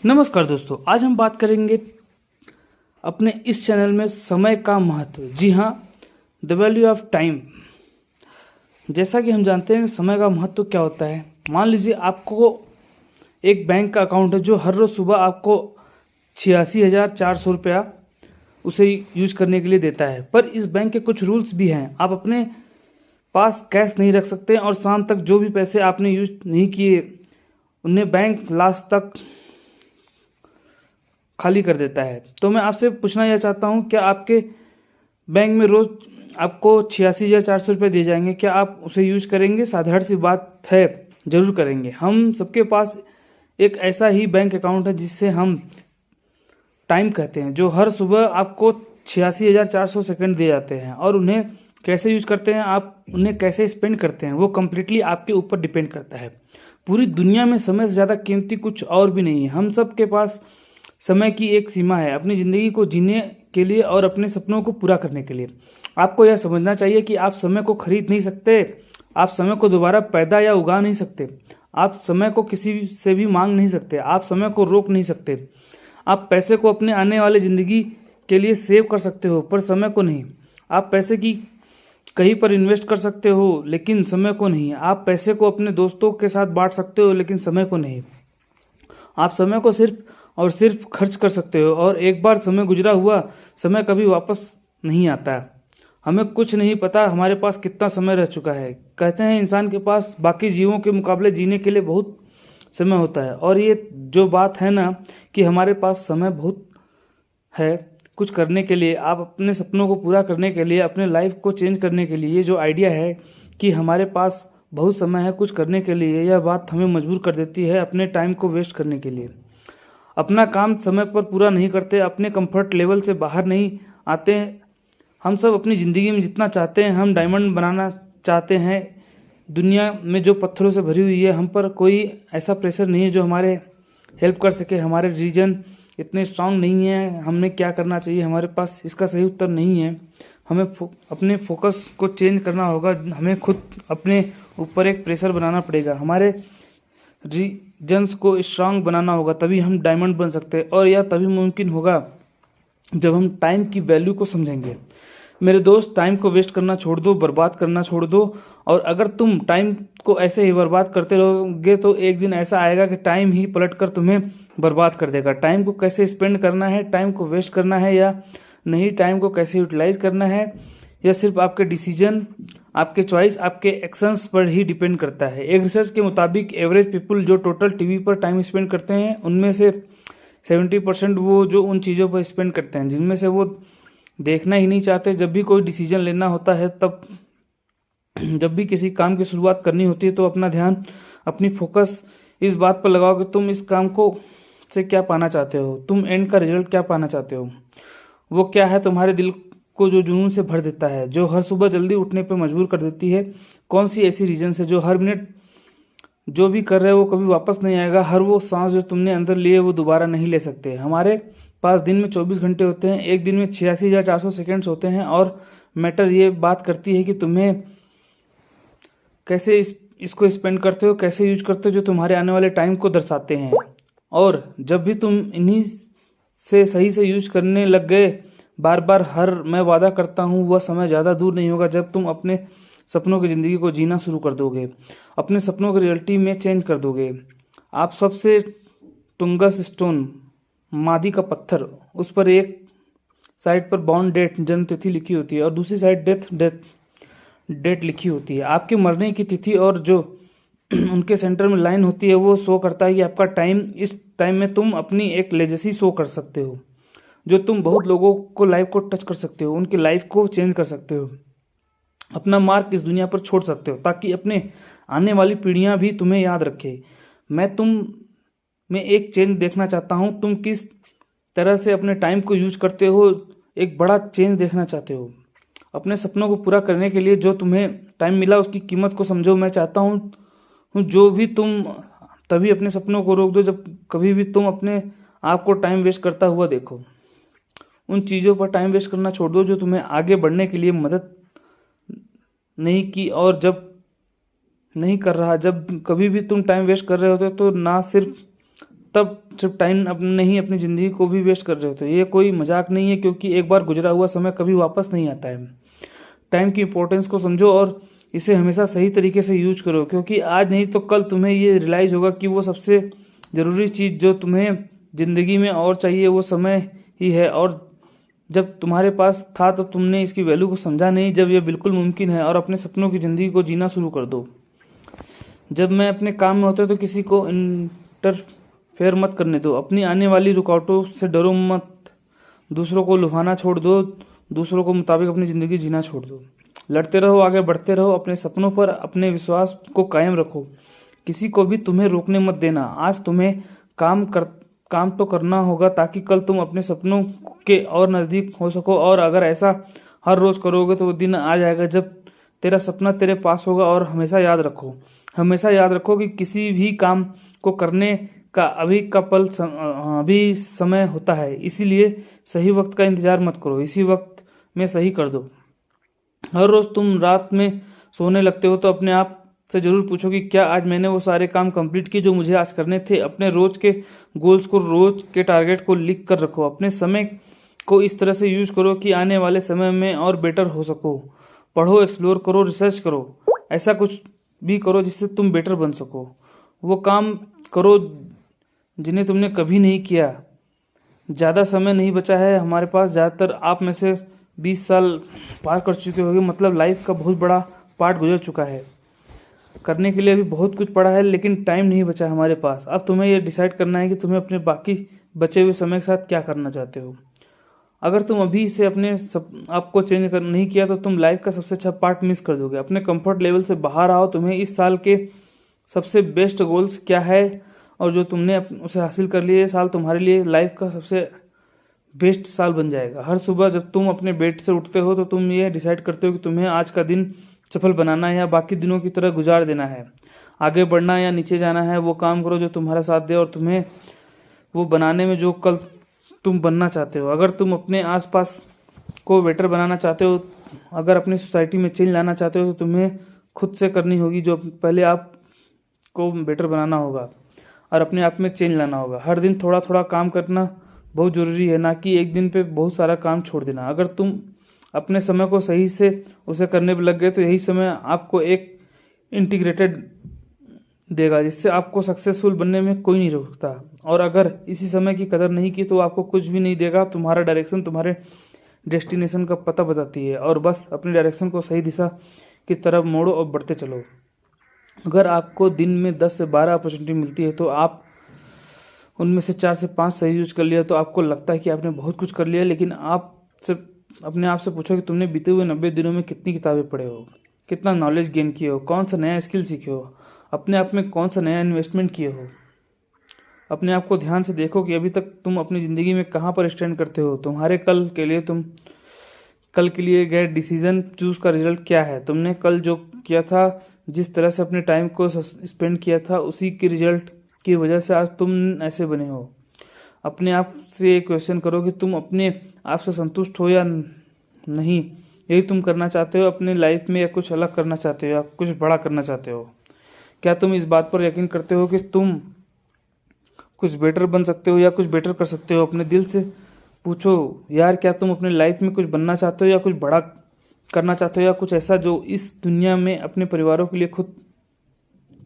नमस्कार दोस्तों, आज हम बात करेंगे अपने इस चैनल में समय का महत्व। जी हाँ, द वैल्यू ऑफ टाइम। जैसा कि हम जानते हैं समय का महत्व क्या होता है। मान लीजिए आपको एक बैंक का अकाउंट है जो हर रोज़ सुबह आपको 86,400 रुपया उसे यूज करने के लिए देता है, पर इस बैंक के कुछ रूल्स भी हैं। आप अपने पास कैश नहीं रख सकते और शाम तक जो भी पैसे आपने यूज नहीं किए उन्हें बैंक लास्ट तक खाली कर देता है। तो मैं आपसे पूछना यह चाहता हूँ, क्या आपके बैंक में रोज आपको 86,400 रुपये दिए जाएंगे? क्या आप उसे यूज करेंगे? साधारण सी बात है, जरूर करेंगे। हम सबके पास एक ऐसा ही बैंक अकाउंट है जिससे हम टाइम कहते हैं, जो हर सुबह आपको 86,400 सेकंड दिए जाते हैं। और उन्हें कैसे यूज करते हैं, आप उन्हें कैसे स्पेंड करते हैं, वो कम्प्लीटली आपके ऊपर डिपेंड करता है। पूरी दुनिया में समय से ज़्यादा कीमती कुछ और भी नहीं है। हम सब के पास समय की एक सीमा है अपनी ज़िंदगी को जीने के लिए और अपने सपनों को पूरा करने के लिए। आपको यह समझना चाहिए कि आप समय को खरीद नहीं सकते, आप समय को दोबारा पैदा या उगा नहीं सकते, आप समय को किसी से भी मांग नहीं सकते, आप समय को रोक नहीं सकते। आप पैसे को अपने आने वाले ज़िंदगी के लिए सेव कर सकते हो, पर समय को नहीं। आप पैसे की कहीं पर इन्वेस्ट कर सकते हो, लेकिन समय को नहीं। आप पैसे को अपने दोस्तों के साथ बांट सकते हो, लेकिन समय को नहीं। आप समय को सिर्फ और सिर्फ खर्च कर सकते हो, और एक बार समय गुजरा हुआ समय कभी वापस नहीं आता। हमें कुछ नहीं पता हमारे पास कितना समय रह चुका है। कहते हैं इंसान के पास बाकी जीवों के मुकाबले जीने के लिए बहुत समय होता है, और ये जो बात है ना कि हमारे पास समय बहुत है कुछ करने के लिए, आप अपने सपनों को पूरा करने के लिए, अपने लाइफ को चेंज करने के लिए, ये जो आइडिया है कि हमारे पास बहुत समय है कुछ करने के लिए, यह बात हमें मजबूर कर देती है अपने टाइम को वेस्ट करने के लिए। अपना काम समय पर पूरा नहीं करते, अपने कंफर्ट लेवल से बाहर नहीं आते। हम सब अपनी ज़िंदगी में जितना चाहते हैं, हम डायमंड बनाना चाहते हैं। दुनिया में जो पत्थरों से भरी हुई है, हम पर कोई ऐसा प्रेशर नहीं है जो हमारे हेल्प कर सके। हमारे रीजन इतने स्ट्रांग नहीं है, हमने क्या करना चाहिए हमारे पास इसका सही उत्तर नहीं है। हमें अपने फोकस को चेंज करना होगा। हमें खुद अपने ऊपर एक प्रेशर बनाना पड़ेगा, हमारे रीजन्स को स्ट्रांग बनाना होगा, तभी हम डायमंड बन सकते हैं। और यह तभी मुमकिन होगा जब हम टाइम की वैल्यू को समझेंगे। मेरे दोस्त, टाइम को वेस्ट करना छोड़ दो, बर्बाद करना छोड़ दो। और अगर तुम टाइम को ऐसे ही बर्बाद करते रहोगे तो एक दिन ऐसा आएगा कि टाइम ही पलट कर तुम्हें बर्बाद कर देगा। टाइम को कैसे स्पेंड करना है, टाइम को वेस्ट करना है या नहीं, टाइम को कैसे यूटिलाइज करना है, यह सिर्फ आपके डिसीजन, आपके चॉइस, आपके एक्शंस पर ही डिपेंड करता है। एक रिसर्च के मुताबिक एवरेज पीपल जो टोटल टीवी पर टाइम स्पेंड करते हैं, उनमें से 70% वो जो उन चीज़ों पर स्पेंड करते हैं जिनमें से वो देखना ही नहीं चाहते। जब भी कोई डिसीजन लेना होता है, तब जब भी किसी काम की शुरुआत करनी होती है, तो अपना ध्यान, अपनी फोकस इस बात पर लगाओ कि तुम इस काम को से क्या पाना चाहते हो, तुम एंड का रिजल्ट क्या पाना चाहते हो। वो क्या है तुम्हारे दिल को जो जुनून से भर देता है, जो हर सुबह जल्दी उठने पर मजबूर कर देती है। कौन सी ऐसी रीजन है जो हर मिनट जो भी कर रहे हो वो कभी वापस नहीं आएगा। हर वो सांस जो तुमने अंदर लिए वो दोबारा नहीं ले सकते। हमारे पास दिन में 24 घंटे होते हैं, एक दिन में 86,400 सेकेंड्स होते हैं, और मैटर ये बात करती है कि तुम्हें कैसे इसको स्पेंड करते हो, कैसे यूज करते हो, जो तुम्हारे आने वाले टाइम को दर्शाते हैं। और जब भी तुम इन्हीं से सही से यूज करने लग गए, बार बार हर मैं वादा करता हूँ वह समय ज़्यादा दूर नहीं होगा जब तुम अपने सपनों की ज़िंदगी को जीना शुरू कर दोगे, अपने सपनों की रियलिटी में चेंज कर दोगे। आप सबसे टुंगस स्टोन, मादी का पत्थर, उस पर एक साइड पर बॉर्न डेट, जन्म तिथि लिखी होती है, और दूसरी साइड डेट लिखी होती है, आपके मरने की तिथि। और जो उनके सेंटर में लाइन होती है वो शो करता है कि आपका टाइम, इस टाइम में तुम अपनी एक लेजेसी शो कर सकते हो, जो तुम बहुत लोगों को लाइफ को टच कर सकते हो, उनकी लाइफ को चेंज कर सकते हो, अपना मार्क इस दुनिया पर छोड़ सकते हो, ताकि अपने आने वाली पीढ़ियां भी तुम्हें याद रखे। मैं तुम में एक चेंज देखना चाहता हूं। तुम किस तरह से अपने टाइम को यूज करते हो, एक बड़ा चेंज देखना चाहते हो। अपने सपनों को पूरा करने के लिए जो तुम्हें टाइम मिला उसकी कीमत को समझो। मैं चाहता हूँ जो भी तुम तभी अपने सपनों को रोक दो जब कभी भी तुम अपने आप को टाइम वेस्ट करता हुआ देखो। उन चीज़ों पर टाइम वेस्ट करना छोड़ दो जो तुम्हें आगे बढ़ने के लिए मदद नहीं की, और जब नहीं कर रहा, जब कभी भी तुम टाइम वेस्ट कर रहे होते तो ना सिर्फ तब सिर्फ टाइम अपने नहीं अपनी ज़िंदगी को भी वेस्ट कर रहे हो। तो ये कोई मजाक नहीं है, क्योंकि एक बार गुजरा हुआ समय कभी वापस नहीं आता है। टाइम की इम्पोर्टेंस को समझो और इसे हमेशा सही तरीके से यूज करो, क्योंकि आज नहीं तो कल तुम्हें ये रियलाइज होगा कि वो सबसे ज़रूरी चीज़ जो तुम्हें ज़िंदगी में और चाहिए वो समय ही है। और जब तुम्हारे पास था तो तुमने इसकी वैल्यू को समझा नहीं। जब यह बिल्कुल मुमकिन है, और अपने सपनों की ज़िंदगी को जीना शुरू कर दो। जब मैं अपने काम में होता तो किसी को इंटरफेयर मत करने दो। अपनी आने वाली रुकावटों से डरो मत। दूसरों को लुभाना छोड़ दो। दूसरों को मुताबिक अपनी ज़िंदगी जीना छोड़ दो। लड़ते रहो, आगे बढ़ते रहो। अपने सपनों पर अपने विश्वास को कायम रखो। किसी को भी तुम्हें रोकने मत देना। आज तुम्हें काम तो करना होगा, ताकि कल तुम अपने सपनों के और नज़दीक हो सको। और अगर ऐसा हर रोज़ करोगे तो वो दिन आ जाएगा जब तेरा सपना तेरे पास होगा। और हमेशा याद रखो कि किसी भी काम को करने का अभी समय होता है। इसीलिए सही वक्त का इंतजार मत करो, इसी वक्त में सही कर दो। हर रोज़ तुम रात में सोने लगते हो तो अपने आप से जरूर पूछो कि क्या आज मैंने वो सारे काम कंप्लीट किए जो मुझे आज करने थे। अपने रोज के गोल्स को, रोज के टारगेट को लिख कर रखो। अपने समय को इस तरह से यूज करो कि आने वाले समय में और बेटर हो सको। पढ़ो, एक्सप्लोर करो, रिसर्च करो। ऐसा कुछ भी करो जिससे तुम बेटर बन सको। वो काम करो जिन्हें तुमने कभी नहीं किया। ज़्यादा समय नहीं बचा है हमारे पास। ज़्यादातर आप में से 20 साल पार कर चुके होंगे, मतलब लाइफ का बहुत बड़ा पार्ट गुजर चुका है। करने के लिए अभी बहुत कुछ पड़ा है, लेकिन टाइम नहीं बचा हमारे पास। अब तुम्हें यह डिसाइड करना है कि तुम्हें अपने बाकी बचे हुए समय के साथ क्या करना चाहते हो। अगर तुम अभी से अपने आप को चेंज नहीं किया तो तुम लाइफ का सबसे अच्छा पार्ट मिस कर दोगे। अपने कंफर्ट लेवल से बाहर आओ। तुम्हें इस साल के सबसे बेस्ट गोल्स क्या है, और जो तुमने उसे हासिल कर लिए, साल तुम्हारे लिए लाइफ का सबसे बेस्ट साल बन जाएगा। हर सुबह जब तुम अपने बेड से उठते हो तो तुम ये डिसाइड करते हो कि तुम्हें आज का दिन सफल बनाना है या बाकी दिनों की तरह गुजार देना है। आगे बढ़ना या नीचे जाना है। वो काम करो जो तुम्हारा साथ दे और तुम्हें वो बनाने में जो कल तुम बनना चाहते हो। अगर तुम अपने आसपास को बेटर बनाना चाहते हो, अगर अपनी सोसाइटी में चेंज लाना चाहते हो, तो तुम्हें खुद से करनी होगी जो पहले आप को बेटर बनाना होगा और अपने आप में चेंज लाना होगा। हर दिन थोड़ा थोड़ा काम करना बहुत ज़रूरी है, ना कि एक दिन पे बहुत सारा काम छोड़ देना। अगर तुम अपने समय को सही से उसे करने पर लग गए तो यही समय आपको एक इंटीग्रेटेड देगा, जिससे आपको सक्सेसफुल बनने में कोई नहीं रोकता। और अगर इसी समय की कदर नहीं की तो आपको कुछ भी नहीं देगा। तुम्हारा डायरेक्शन तुम्हारे डेस्टिनेशन का पता बताती है, और बस अपनी डायरेक्शन को सही दिशा की तरफ मोड़ो और बढ़ते चलो। अगर आपको दिन में 10 से 12 अपॉर्चुनिटी मिलती है तो आप उनमें से 4 से 5 सही यूज कर लिया तो आपको लगता है कि आपने बहुत कुछ कर लिया। लेकिन अपने आप से पूछो कि तुमने बीते हुए 90 दिनों में कितनी किताबें पढ़े हो, कितना नॉलेज गेन किए हो, कौन सा नया स्किल सीखे हो, अपने आप में कौन सा नया इन्वेस्टमेंट किए हो। अपने आप को ध्यान से देखो कि अभी तक तुम अपनी ज़िंदगी में कहाँ पर स्टैंड करते हो। तुम्हारे कल के लिए गए डिसीजन चूज का रिजल्ट क्या है। तुमने कल जो किया था, जिस तरह से अपने टाइम को स्पेंड किया था, उसी के रिजल्ट की वजह से आज तुम ऐसे बने हो। अपने आप से क्वेश्चन करो कि तुम अपने आप से संतुष्ट हो या नहीं। यही तुम करना चाहते हो अपने लाइफ में, या कुछ अलग करना चाहते हो, या कुछ बड़ा करना चाहते हो। क्या तुम इस बात पर यकीन करते हो कि तुम कुछ बेटर बन सकते हो या कुछ बेटर कर सकते हो। अपने दिल से पूछो यार, क्या तुम अपने लाइफ में कुछ बनना चाहते हो या कुछ बड़ा करना चाहते हो, या कुछ ऐसा जो इस दुनिया में अपने परिवारों के लिए, खुद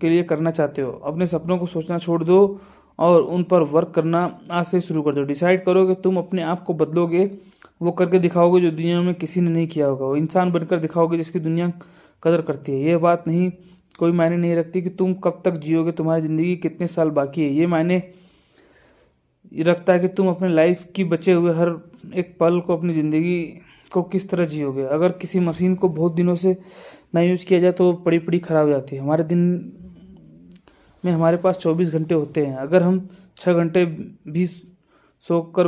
के लिए करना चाहते हो। अपने सपनों को सोचना छोड़ दो और उन पर वर्क करना आज से शुरू कर दो। डिसाइड करो कि तुम अपने आप को बदलोगे, वो करके दिखाओगे जो दुनिया में किसी ने नहीं किया होगा। वो इंसान बनकर दिखाओगे जिसकी दुनिया कदर करती है। ये बात नहीं कोई मायने नहीं रखती कि तुम कब तक जियोगे, तुम्हारी ज़िंदगी कितने साल बाकी है। ये मायने रखता है कि तुम अपने लाइफ की बचे हुए हर एक पल को, अपनी ज़िंदगी को किस तरह जियोगे। अगर किसी मशीन को बहुत दिनों से ना यूज किया जाए तो पड़ी पड़ी खराब हो जाती है। हमारे दिन में हमारे पास 24 घंटे होते हैं। अगर हम 6 घंटे भी सोकर